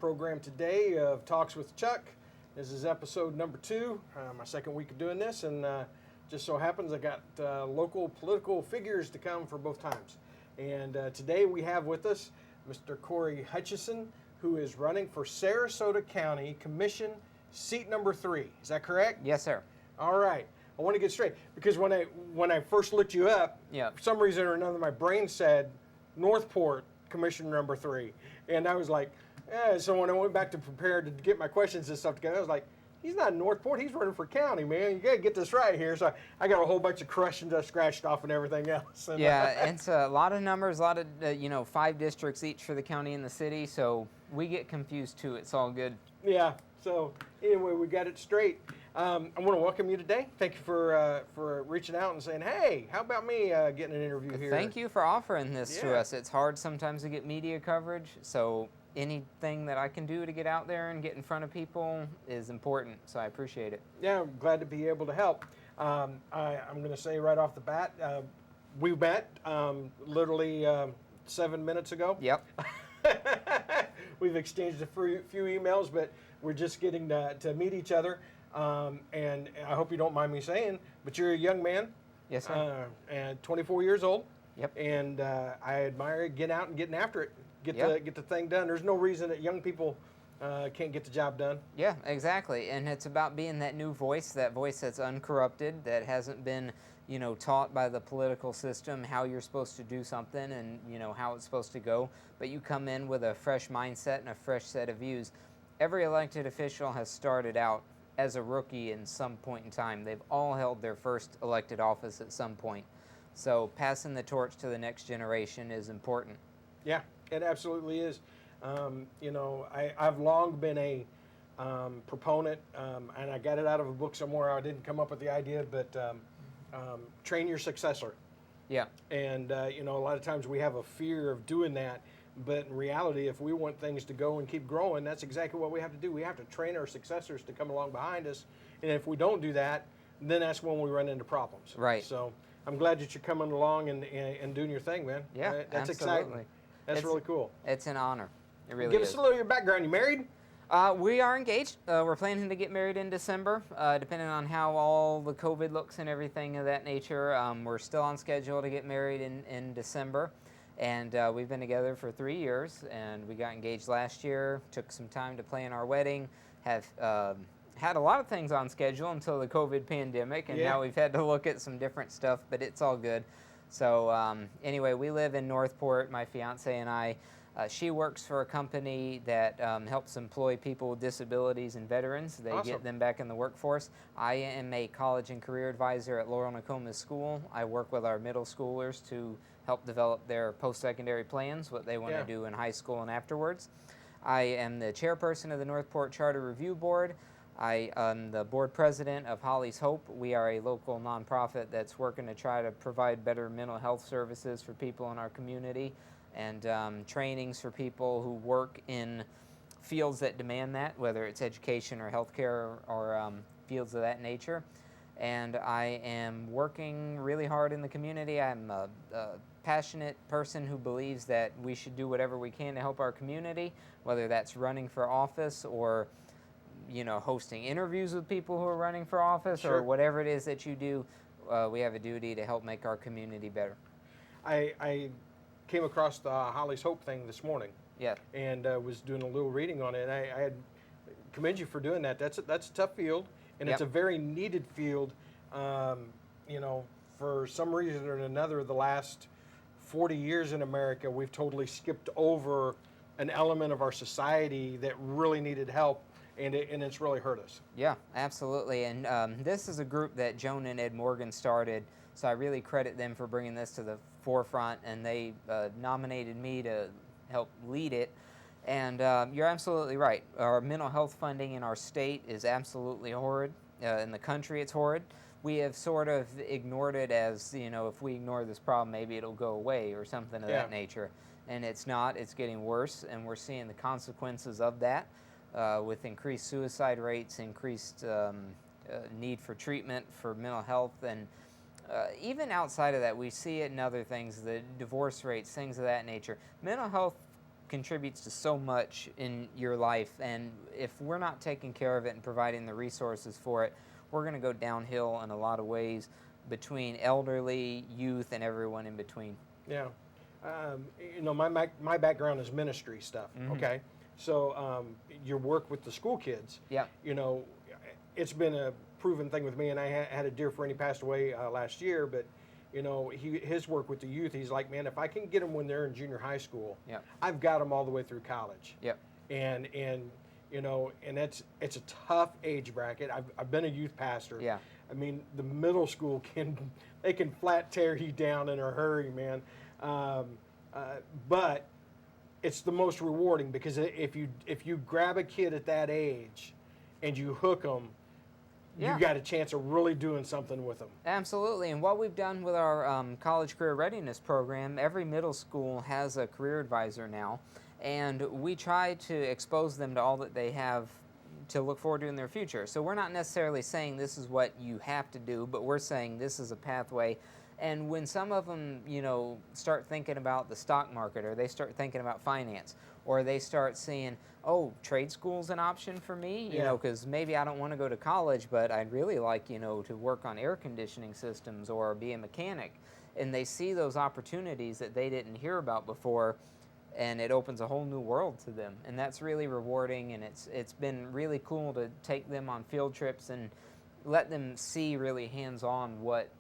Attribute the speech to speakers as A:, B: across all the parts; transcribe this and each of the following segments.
A: program today of Talks with Chuck. This is episode number 2, my second week of doing this, and just so happens I got local political figures to come for both times. And today we have with us Mr. Cory Hutchinson, who is running for Sarasota County Commission seat number 3. Is that correct?
B: Yes, sir.
A: All right. I want to get straight because when I first looked you up, for some reason or another, my brain said Northport Commission number 3, and I was like, so when I went back to prepare to get my questions and stuff together, I was like, he's not in Northport, he's running for county, man. You got to get this right here. So I got a whole bunch of questions I scratched off and everything else. And,
B: it's a lot of numbers, a lot of, 5 districts each for the county and the city, so we get confused too. It's all good.
A: Yeah, so anyway, we got it straight. I want to welcome you today. Thank you for reaching out and saying, hey, how about me getting an interview here?
B: Thank you for offering this to us. It's hard sometimes to get media coverage, so anything that I can do to get out there and get in front of people is important, so I appreciate it.
A: Yeah, I'm glad to be able to help. I'm going to say right off the bat, we met literally 7 minutes ago.
B: Yep.
A: We've exchanged a few emails, but we're just getting to meet each other. And I hope you don't mind me saying, but you're a young man.
B: Yes, sir.
A: And 24 years old.
B: Yep.
A: And I admire you getting out and getting after it. Get the thing done. There's no reason that young people can't get the job done.
B: Yeah, exactly. And it's about being that new voice, that voice that's uncorrupted, that hasn't been, taught by the political system how you're supposed to do something and, how it's supposed to go. But you come in with a fresh mindset and a fresh set of views. Every elected official has started out as a rookie in some point in time. They've all held their first elected office at some point. So passing the torch to the next generation is important.
A: Yeah, it absolutely is. I've long been a proponent, and I got it out of a book somewhere. I didn't come up with the idea, but train your successor.
B: Yeah.
A: And, a lot of times we have a fear of doing that. But in reality, if we want things to go and keep growing, that's exactly what we have to do. We have to train our successors to come along behind us. And if we don't do that, then that's when we run into problems.
B: Right.
A: So I'm glad that you're coming along and doing your thing, man.
B: Yeah,
A: that's
B: absolutely.
A: exciting. That's really cool.
B: It's an honor. It really
A: Give
B: is.
A: us a little of your background. You married?
B: We are engaged. We're planning to get married in December, depending on how all the COVID looks and everything of that nature. We're still on schedule to get married in December. And we've been together for 3 years, and we got engaged last year, took some time to plan our wedding, have had a lot of things on schedule until the COVID pandemic, and now we've had to look at some different stuff, but it's all good. So anyway, we live in Northport, my fiance and I. She works for a company that helps employ people with disabilities and veterans. They get them back in the workforce. I am a college and career advisor at Laurel Nokomis School. I work with our middle schoolers to help develop their post-secondary plans, what they want to do in high school and afterwards. I am the chairperson of the Northport Charter Review Board. I am the board president of Holly's Hope. We are a local nonprofit that's working to try to provide better mental health services for people in our community and trainings for people who work in fields that demand that, whether it's education or healthcare or fields of that nature. And I am working really hard in the community. I'm a passionate person who believes that we should do whatever we can to help our community, whether that's running for office or hosting interviews with people who are running for office or whatever it is that you do. We have a duty to help make our community better.
A: I came across the Holly's Hope thing this morning.
B: Yeah.
A: And was doing a little reading on it. And I commend you for doing that. That's a tough field, and it's a very needed field. For some reason or another, the last 40 years in America, we've totally skipped over an element of our society that really needed help, and it's really hurt us.
B: Yeah, absolutely. And this is a group that Joan and Ed Morgan started, so I really credit them for bringing this to the forefront, and they nominated me to help lead it. And you're absolutely right. Our mental health funding in our state is absolutely horrid. In the country, it's horrid. We have sort of ignored it as, if we ignore this problem, maybe it'll go away or something of that nature. And it's not. It's getting worse, and we're seeing the consequences of that with increased suicide rates, increased need for treatment for mental health, and even outside of that, we see it in other things, the divorce rates, things of that nature. Mental health contributes to so much in your life, and if we're not taking care of it and providing the resources for it, we're going to go downhill in a lot of ways between elderly, youth, and everyone in between.
A: Yeah. My background is ministry stuff, okay? So your work with the school kids, it's been a proven thing with me, and I had a dear friend, he passed away last year, but his work with the youth, he's like, man, if I can get them when they're in junior high school, I've got them all the way through college. And it's a tough age bracket. I've been a youth pastor. I mean, the middle school can flat tear you down in a hurry, man. But it's the most rewarding, because if you grab a kid at that age and you hook them, you got a chance of really doing something with them.
B: Absolutely. And what we've done with our college career readiness program, every middle school has a career advisor now, and we try to expose them to all that they have to look forward to in their future. So we're not necessarily saying this is what you have to do, but we're saying this is a pathway. And when some of them, start thinking about the stock market, or they start thinking about finance, or they start seeing, oh, trade school's an option for me, because maybe I don't want to go to college, but I'd really like, to work on air conditioning systems or be a mechanic. And they see those opportunities that they didn't hear about before, and it opens a whole new world to them. And that's really rewarding, and it's been really cool to take them on field trips and let them see really hands-on what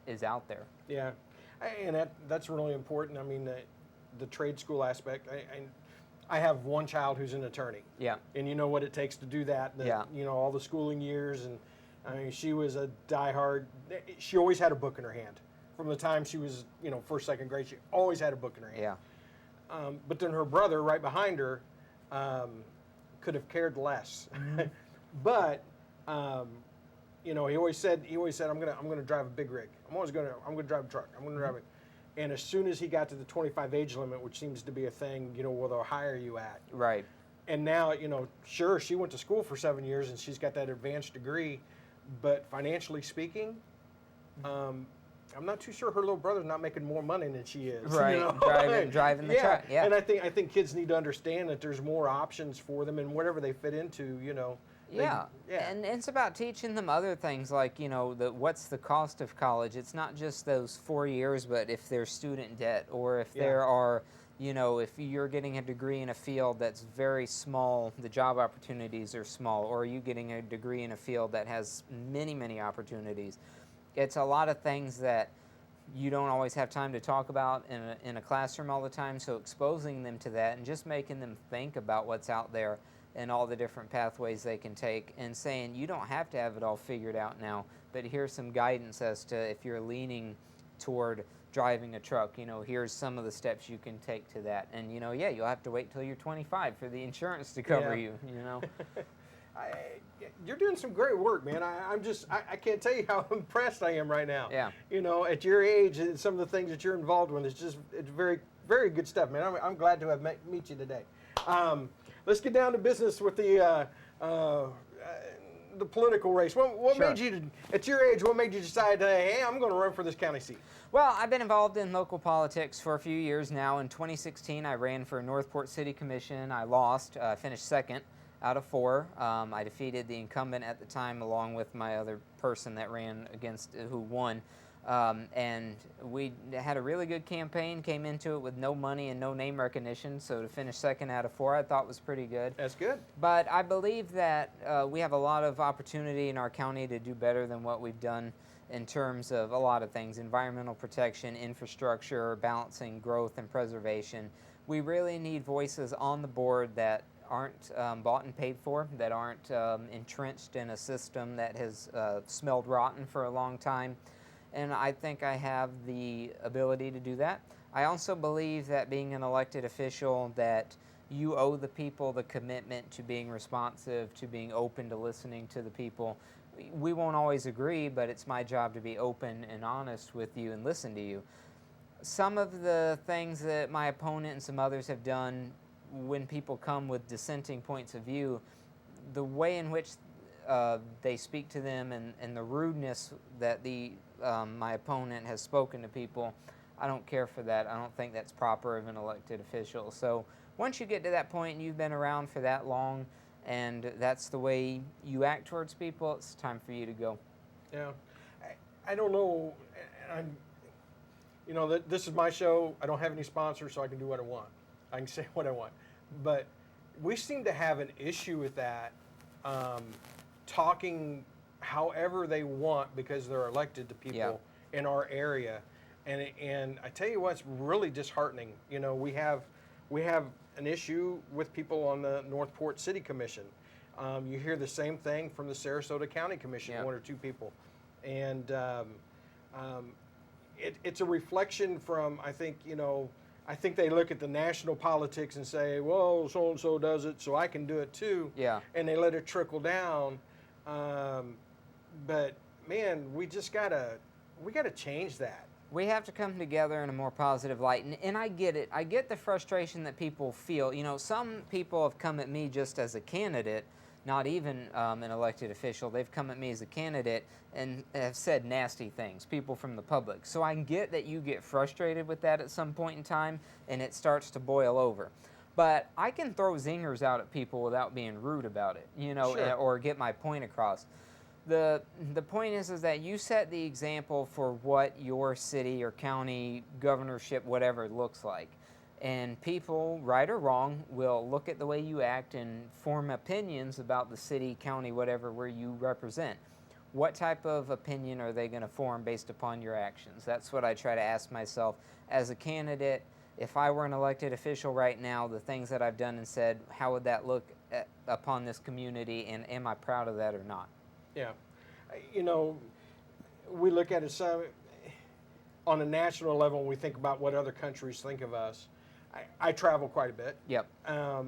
B: is out there.
A: Yeah, and that's really important. I mean, the trade school aspect. I have one child who's an attorney. And you know what it takes to do that. All the schooling years, and I mean, she was a diehard. She always had a book in her hand from the time she was, first, second grade. She always had a book in her hand. But then her brother, right behind her, could have cared less. But he always said, I'm gonna drive a big rig. I'm gonna drive a truck. I'm gonna drive it. And as soon as he got to the 25 age limit, which seems to be a thing, where they'll hire you at.
B: Right.
A: And now, sure, she went to school for 7 years and she's got that advanced degree, but financially speaking, I'm not too sure her little brother's not making more money than she is.
B: Right. Driving the truck. Yeah.
A: And I think kids need to understand that there's more options for them, and whatever they fit into,
B: And it's about teaching them other things, like, what's the cost of college. It's not just those 4 years, but if there's student debt, or if there are, if you're getting a degree in a field that's very small, the job opportunities are small, or are you getting a degree in a field that has many, many opportunities. It's a lot of things that you don't always have time to talk about in a classroom all the time, so exposing them to that and just making them think about what's out there and all the different pathways they can take, and saying you don't have to have it all figured out now, but here's some guidance as to if you're leaning toward driving a truck, here's some of the steps you can take to that. And, you'll have to wait till you're 25 for the insurance to cover you.
A: You're doing some great work, man. I can't tell you how impressed I am right now.
B: Yeah.
A: At your age, and some of the things that you're involved with, it's very, very good stuff, man. I'm glad to have meet you today. Let's get down to business with the political race. What made you, at your age, what made you decide, hey, I'm going to run for this county seat?
B: Well, I've been involved in local politics for a few years now. In 2016, I ran for Northport City Commission. I lost, finished second out of 4. I defeated the incumbent at the time, along with my other person that ran against, who won. And we had a really good campaign, came into it with no money and no name recognition, so to finish second out of 4 I thought was pretty good.
A: That's good.
B: But I believe that we have a lot of opportunity in our county to do better than what we've done in terms of a lot of things: environmental protection, infrastructure, balancing growth and preservation. We really need voices on the board that aren't bought and paid for, that aren't entrenched in a system that has smelled rotten for a long time. And I think I have the ability to do that. I also believe that being an elected official, that you owe the people the commitment to being responsive, to being open to listening to the people. We won't always agree, but it's my job to be open and honest with you and listen to you. Some of the things that my opponent and some others have done, when people come with dissenting points of view, the way in which they speak to them and the rudeness that my opponent has spoken to people, I don't care for that. I don't think that's proper of an elected official. So once you get to that point and you've been around for that long, and that's the way you act towards people, it's time for you to go.
A: Yeah, I don't know. This is my show. I don't have any sponsors, so I can do what I want. I can say what I want. But we seem to have an issue with that, talking however they want because they're elected to people in our area. And I tell you what's really disheartening. We have an issue with people on the Northport City Commission. You hear the same thing from the Sarasota County Commission, one or two people. And it's a reflection from, I think they look at the national politics and say, well, so-and-so does it, so I can do it too.
B: Yeah.
A: And they let it trickle down. But man, we gotta change that.
B: We have to come together in a more positive light, and I get it. I get the frustration that people feel. Some people have come at me just as a candidate, not even an elected official. They've come at me as a candidate and have said nasty things, people from the public. So I get that you get frustrated with that at some point in time, and it starts to boil over. But I can throw zingers out at people without being rude about it,
A: Sure.
B: or get my point across. The point is that you set the example for what your city or county governorship, whatever, looks like. And people, right or wrong, will look at the way you act and form opinions about the city, county, whatever, where you represent. What type of opinion are they going to form based upon your actions? That's what I try to ask myself as a candidate. If I were an elected official right now, the things that I've done and said, how would that look upon this community, and am I proud of that or not?
A: Yeah. We look at it on a national level when we think about what other countries think of us. I travel quite a bit.
B: Yep.
A: I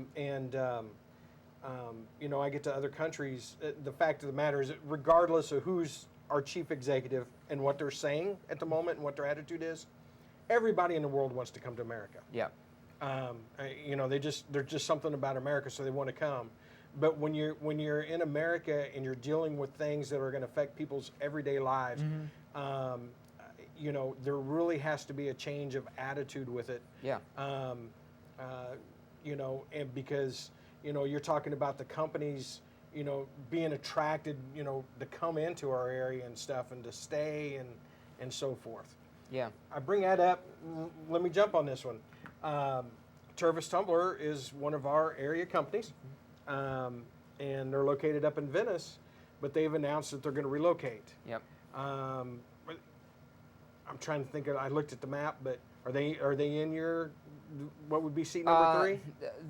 A: get to other countries. The fact of the matter is that regardless of who's our chief executive and what they're saying at the moment and what their attitude is, everybody in the world wants to come to America.
B: Yep.
A: There's just something about America, so they want to come. But when you're in America and you're dealing with things that are going to affect people's everyday lives, there really has to be a change of attitude with it.
B: Yeah.
A: And because you're talking about the companies, being attracted, to come into our area and stuff and to stay and so forth.
B: Yeah.
A: I bring that up. Let me jump on this one. Tervis Tumbler is one of our area companies. And they're located up in Venice, but they've announced that they're going to relocate.
B: Yep.
A: I'm trying to think. I looked at the map, but are they in your what would be seat number 3?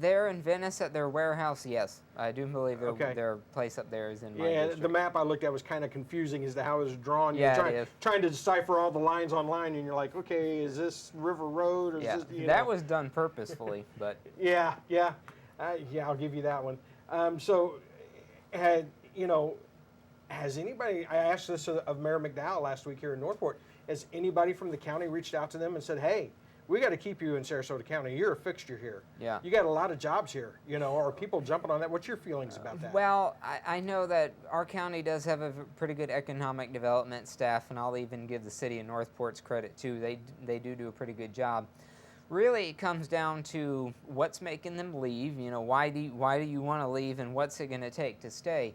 B: They're in Venice at their warehouse. Yes, I do believe
A: Okay.
B: Their place up there is in my
A: Yeah,
B: district.
A: the map I looked at was kind of confusing as to how it was drawn.
B: Yeah,
A: You're
B: it is.
A: trying to decipher all the lines online, and you're like, okay, is this River Road? Or
B: Yeah,
A: is this,
B: that was done purposefully, but
A: Yeah, I'll give you that one. Has anybody? I asked this of Mayor McDowell last week here in Northport. Has anybody from the county reached out to them and said, "Hey, we got to keep you in Sarasota County. You're a fixture here.
B: Yeah.
A: You got a lot of jobs here. Are people jumping on that? What's your feelings about that?"
B: Well, I know that our county does have a pretty good economic development staff, and I'll even give the city of Northport's credit too. They do a pretty good job. Really, it comes down to what's making them leave. Why do you want to leave, and what's it going to take to stay?